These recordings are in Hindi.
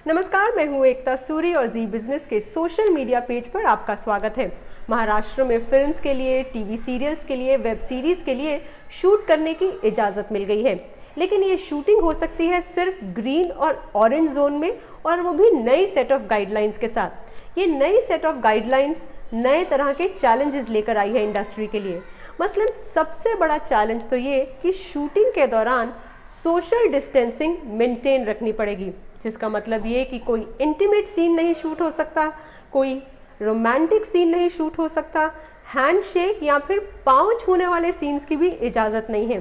नमस्कार, मैं हूँ एकता सूरी और जी बिजनेस के सोशल मीडिया पेज पर आपका स्वागत है। महाराष्ट्र में फिल्म्स के लिए, टीवी सीरियल्स के लिए, वेब सीरीज के लिए शूट करने की इजाज़त मिल गई है, लेकिन ये शूटिंग हो सकती है सिर्फ ग्रीन और ऑरेंज जोन में, और वो भी नई सेट ऑफ गाइडलाइंस के साथ। ये नई सेट ऑफ गाइडलाइंस नए तरह के चैलेंजेस लेकर आई है इंडस्ट्री के लिए। मसलन सबसे बड़ा चैलेंज तो ये कि शूटिंग के दौरान सोशल डिस्टेंसिंग मेंटेन रखनी पड़ेगी, जिसका मतलब ये कि कोई इंटीमेट सीन नहीं शूट हो सकता, कोई रोमांटिक सीन नहीं शूट हो सकता, हैंडशेक या फिर पाँव छूने वाले सीन्स की भी इजाज़त नहीं है।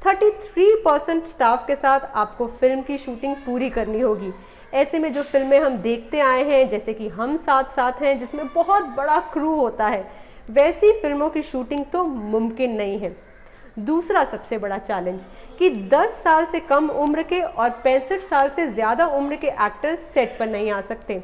33% स्टाफ के साथ आपको फिल्म की शूटिंग पूरी करनी होगी। ऐसे में जो फिल्में हम देखते आए हैं, जैसे कि हम साथ साथ हैं, जिसमें बहुत बड़ा क्रू होता है, वैसी फिल्मों की शूटिंग तो मुमकिन नहीं है। दूसरा सबसे बड़ा चैलेंज कि 10 साल से कम उम्र के और 65 साल से ज़्यादा उम्र के एक्टर्स सेट पर नहीं आ सकते,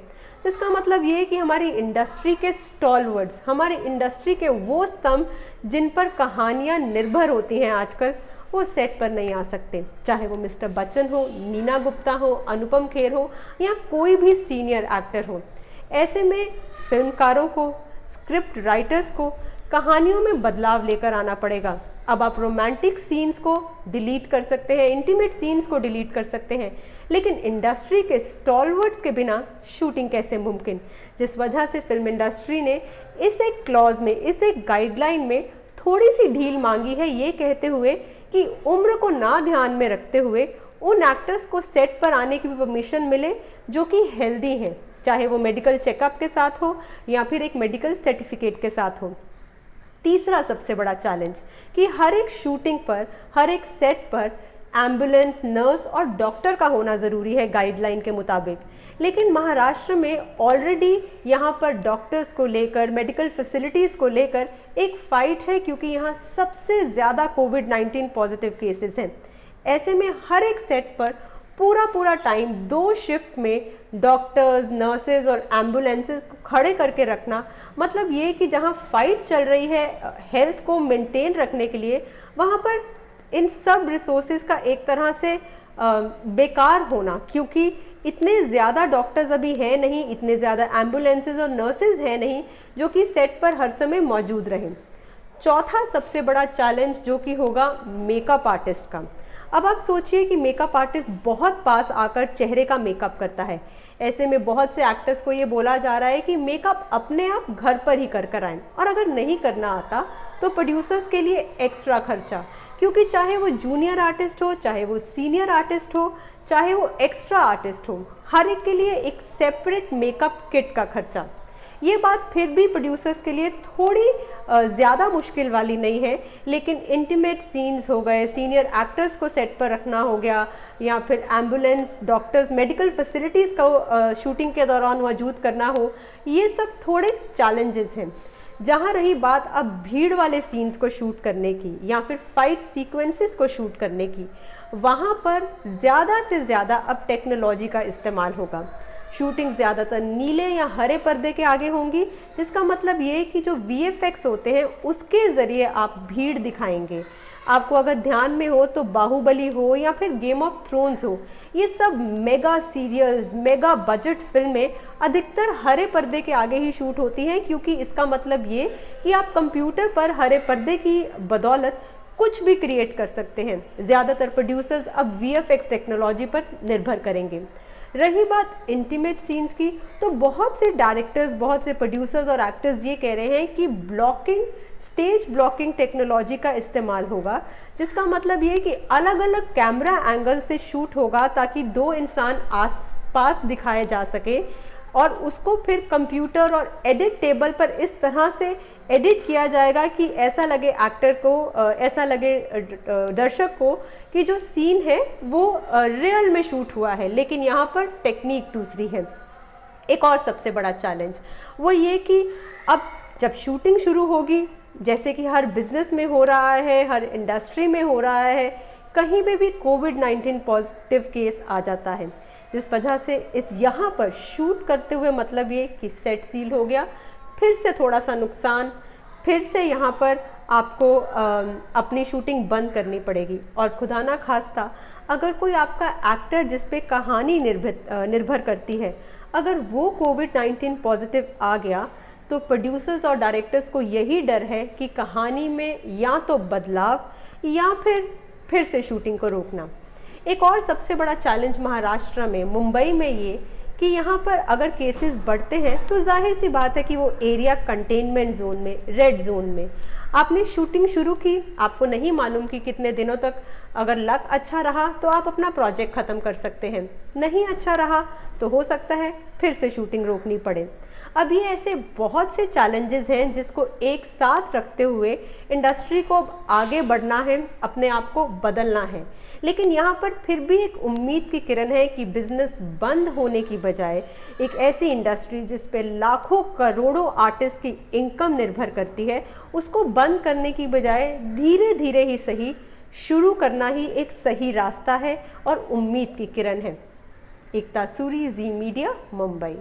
जिसका मतलब ये है कि हमारी इंडस्ट्री के स्टॉलवर्ड्स, हमारी इंडस्ट्री के वो स्तंभ जिन पर कहानियाँ निर्भर होती हैं आजकल, वो सेट पर नहीं आ सकते। चाहे वो मिस्टर बच्चन हो, नीना गुप्ता हो, अनुपम खेर हो या कोई भी सीनियर एक्टर हो। ऐसे में फिल्मकारों को, स्क्रिप्ट राइटर्स को कहानियों में बदलाव लेकर आना पड़ेगा। अब आप रोमांटिक सीन्स को डिलीट कर सकते हैं, इंटीमेट सीन्स को डिलीट कर सकते हैं, लेकिन इंडस्ट्री के स्टॉलवर्ड्स के बिना शूटिंग कैसे मुमकिन। जिस वजह से फिल्म इंडस्ट्री ने इस एक क्लॉज में, इस एक गाइडलाइन में थोड़ी सी ढील मांगी है, ये कहते हुए कि उम्र को ना ध्यान में रखते हुए उन एक्टर्स को सेट पर आने की भी परमिशन मिले जो कि हेल्दी हैं, चाहे वो मेडिकल चेकअप के साथ हो या फिर एक मेडिकल सर्टिफिकेट के साथ हो। तीसरा सबसे बड़ा चैलेंज कि हर एक शूटिंग पर, हर एक सेट पर एम्बुलेंस, नर्स और डॉक्टर का होना ज़रूरी है गाइडलाइन के मुताबिक। लेकिन महाराष्ट्र में ऑलरेडी यहाँ पर डॉक्टर्स को लेकर, मेडिकल फैसिलिटीज़ को लेकर एक फ़ाइट है, क्योंकि यहाँ सबसे ज़्यादा कोविड-19 पॉजिटिव केसेस हैं। ऐसे में हर एक सेट पर पूरा टाइम 2 शिफ्ट में डॉक्टर्स, नर्सेज और एम्बुलेंसेज को खड़े करके रखना, मतलब ये कि जहाँ फाइट चल रही है हेल्थ को मेंटेन रखने के लिए, वहाँ पर इन सब रिसोर्सेज का एक तरह से बेकार होना, क्योंकि इतने ज़्यादा डॉक्टर्स अभी हैं नहीं, इतने ज़्यादा एम्बुलेंसेज और नर्सेज हैं नहीं जो कि सेट पर हर समय मौजूद रहें। चौथा सबसे बड़ा चैलेंज जो कि होगा मेकअप आर्टिस्ट का। अब आप सोचिए कि मेकअप आर्टिस्ट बहुत पास आकर चेहरे का मेकअप करता है। ऐसे में बहुत से एक्टर्स को ये बोला जा रहा है कि मेकअप अपने आप घर पर ही कर आएं, और अगर नहीं करना आता तो प्रोड्यूसर्स के लिए एक्स्ट्रा खर्चा, क्योंकि चाहे वो जूनियर आर्टिस्ट हो, चाहे वो सीनियर आर्टिस्ट हो, चाहे वो एक्स्ट्रा आर्टिस्ट हो, हर एक के लिए एक सेपरेट मेकअप किट का खर्चा। ये बात फिर भी प्रोड्यूसर्स के लिए थोड़ी ज़्यादा मुश्किल वाली नहीं है, लेकिन इंटीमेट सीन्स हो गए, सीनियर एक्टर्स को सेट पर रखना हो गया, या फिर एम्बुलेंस, डॉक्टर्स, मेडिकल फैसिलिटीज़ का शूटिंग के दौरान मौजूद करना हो, ये सब थोड़े चैलेंजेस हैं। जहाँ रही बात अब भीड़ वाले सीन्स को शूट करने की या फिर फाइट सीक्वेंसेस को शूट करने की, वहाँ पर ज़्यादा से ज़्यादा अब टेक्नोलॉजी का इस्तेमाल होगा। शूटिंग ज़्यादातर नीले या हरे पर्दे के आगे होंगी, जिसका मतलब ये कि जो VFX होते हैं उसके ज़रिए आप भीड़ दिखाएंगे। आपको अगर ध्यान में हो तो बाहुबली हो या फिर गेम ऑफ थ्रोन्स हो, ये सब मेगा सीरियल्स, मेगा बजट फिल्में अधिकतर हरे पर्दे के आगे ही शूट होती हैं, क्योंकि इसका मतलब ये कि आप कंप्यूटर पर हरे पर्दे की बदौलत कुछ भी क्रिएट कर सकते हैं। ज़्यादातर प्रोड्यूसर्स अब VFX टेक्नोलॉजी पर निर्भर करेंगे। रही बात इंटीमेट सीन्स की, तो बहुत से डायरेक्टर्स, बहुत से प्रोड्यूसर्स और एक्टर्स ये कह रहे हैं कि ब्लॉकिंग, स्टेज ब्लॉकिंग टेक्नोलॉजी का इस्तेमाल होगा, जिसका मतलब ये कि अलग अलग कैमरा एंगल से शूट होगा ताकि 2 इंसान आसपास दिखाए जा सके, और उसको फिर कंप्यूटर और एडिट टेबल पर इस तरह से एडिट किया जाएगा कि ऐसा लगे एक्टर को, ऐसा लगे दर्शक को कि जो सीन है वो रियल में शूट हुआ है, लेकिन यहाँ पर टेक्निक दूसरी है। एक और सबसे बड़ा चैलेंज वो ये कि अब जब शूटिंग शुरू होगी, जैसे कि हर बिजनेस में हो रहा है, हर इंडस्ट्री में हो रहा है, कहीं पे भी कोविड-19 पॉजिटिव केस आ जाता है, जिस वजह से इस यहाँ पर शूट करते हुए मतलब ये कि सेट सील हो गया, फिर से थोड़ा सा नुकसान, फिर से यहाँ पर आपको अपनी शूटिंग बंद करनी पड़ेगी। और खुदा ना खास्ता अगर कोई आपका एक्टर जिस पे कहानी निर्भर करती है, अगर वो कोविड-19 पॉजिटिव आ गया, तो प्रोड्यूसर्स और डायरेक्टर्स को यही डर है कि कहानी में या तो बदलाव या फिर से शूटिंग को रोकना। एक और सबसे बड़ा चैलेंज महाराष्ट्र में, मुंबई में ये कि यहाँ पर अगर केसेस बढ़ते हैं तो जाहिर सी बात है कि वो एरिया कंटेनमेंट जोन में, रेड जोन में। आपने शूटिंग शुरू की, आपको नहीं मालूम कि कितने दिनों तक, अगर लक अच्छा रहा तो आप अपना प्रोजेक्ट ख़त्म कर सकते हैं, नहीं अच्छा रहा तो हो सकता है फिर से शूटिंग रोकनी पड़े। अब ये ऐसे बहुत से चैलेंजेस हैं जिसको एक साथ रखते हुए इंडस्ट्री को आगे बढ़ना है, अपने आप को बदलना है। लेकिन यहाँ पर फिर भी एक उम्मीद की किरण है कि बिजनेस बंद होने की बजाय एक ऐसी इंडस्ट्री जिस पे लाखों करोड़ों आर्टिस्ट की इनकम निर्भर करती है, उसको बंद करने की बजाय धीरे धीरे ही सही शुरू करना ही एक सही रास्ता है और उम्मीद की किरण है। एकता सूरी, जी मीडिया, मुंबई।